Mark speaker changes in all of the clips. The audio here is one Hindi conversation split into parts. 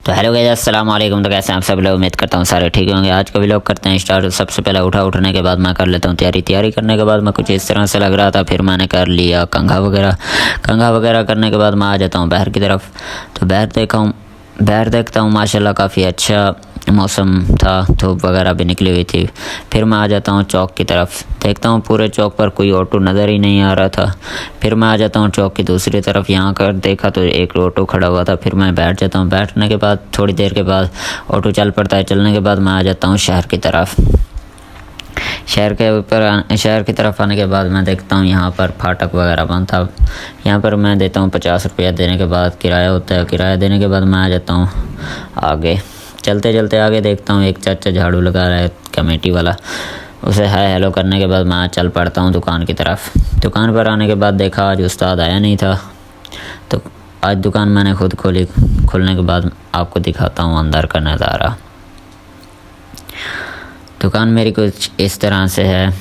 Speaker 1: तो हेलो गाइस, अस्सलाम वालेकुम। तो कैसे हैं आप सब लोग? उम्मीद करता हूँ सारे ठीक होंगे। आज का व्लॉग करते हैं स्टार्ट। सबसे पहले उठने के बाद मैं कर लेता हूँ तैयारी करने के बाद मैं कुछ इस तरह से लग रहा था। फिर मैंने कर लिया कंघा वगैरह करने के बाद मैं आ जाता हूँ बाहर की तरफ। तो बाहर देखता हूँ माशाल्लाह काफ़ी अच्छा मौसम था, धूप वगैरह भी निकली हुई थी। फिर मैं आ जाता हूँ चौक की तरफ, देखता हूँ पूरे चौक पर कोई ऑटो नज़र ही नहीं आ रहा था। फिर मैं आ जाता हूँ चौक की दूसरी तरफ, यहाँ कर देखा तो एक ऑटो खड़ा हुआ था। फिर मैं बैठ जाता हूँ। बैठने के बाद थोड़ी देर के बाद ऑटो चल पड़ता है। चलने के बाद मैं आ जाता हूँ शहर की तरफ। शहर की तरफ आने के बाद मैं देखता हूँ यहाँ पर फाटक वगैरह बंद था। यहाँ पर मैं देता हूँ 50 रुपया, देने के बाद किराया होता है। किराया देने के बाद मैं आ जाता हूँ आगे। चलते आगे देखता हूँ एक चाचा झाड़ू लगा रहा है, कमेटी वाला। उसे हाय हेलो करने के बाद मैं चल पड़ता हूँ दुकान की तरफ। दुकान पर आने के बाद देखा आज उस्ताद आया नहीं था, तो आज दुकान मैंने खुद खोली। खोलने के बाद आपको दिखाता हूँ अंदर का नज़ारा। दुकान मेरी कुछ इस तरह से है,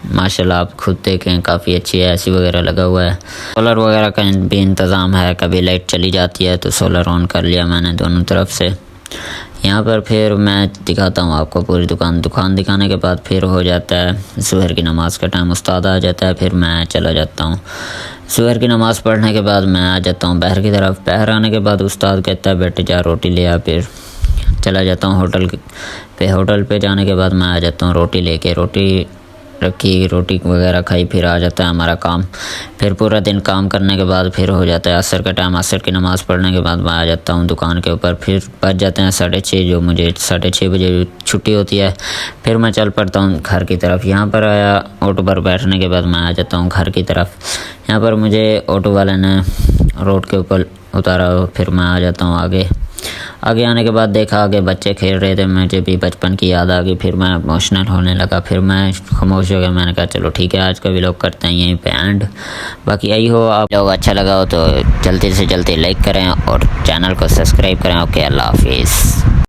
Speaker 1: माशाल्लाह आप खुद देखें, काफ़ी अच्छी है। एसी वगैरह लगा हुआ है, सोलर वगैरह का भी इंतज़ाम है। कभी लाइट चली जाती है तो सोलर ऑन कर लिया मैंने दोनों तरफ से। यहाँ पर फिर मैं दिखाता हूँ आपको पूरी दुकान दिखाने के बाद फिर हो जाता है सुबह की नमाज का टाइम। उस्ताद आ जाता है, फिर मैं चला जाता हूँ। सुबह की नमाज़ पढ़ने के बाद मैं आ जाता हूँ बाहर की तरफ। बाहर आने के बाद उस्ताद कहता है बेटे जा रोटी ले आ। फिर चला जाता हूँ होटल पे जाने के बाद मैं आ जाता हूँ रोटी लेके। रोटी रखी, रोटी वगैरह खाई, फिर आ जाता है हमारा काम। फिर पूरा दिन काम करने के बाद फिर हो जाता है असर का टाइम। असर की नमाज़ पढ़ने के बाद मैं आ जाता हूँ दुकान के ऊपर। फिर बज जाते हैं 6:30, जो मुझे 6:30 बजे छुट्टी होती है। फिर मैं चल पड़ता हूँ घर की तरफ। यहाँ पर आया ऑटो पर बैठने के बाद मैं आ जाता हूँ घर की तरफ। यहाँ पर मुझे ऑटो वाले ने रोड के ऊपर उतारा। फिर मैं आ जाता हूँ आगे आने के बाद देखा आगे बच्चे खेल रहे थे, मुझे भी बचपन की याद आ गई। फिर मैं इमोशनल होने लगा। फिर मैं खामोश हो गया। मैंने कहा चलो ठीक है, आज का व्लॉग करते हैं यहीं पे एंड। बाकी यही हो, आप लोग अच्छा लगा हो तो जल्दी से जल्दी लाइक करें और चैनल को सब्सक्राइब करें। ओके, अल्लाह हाफिज़।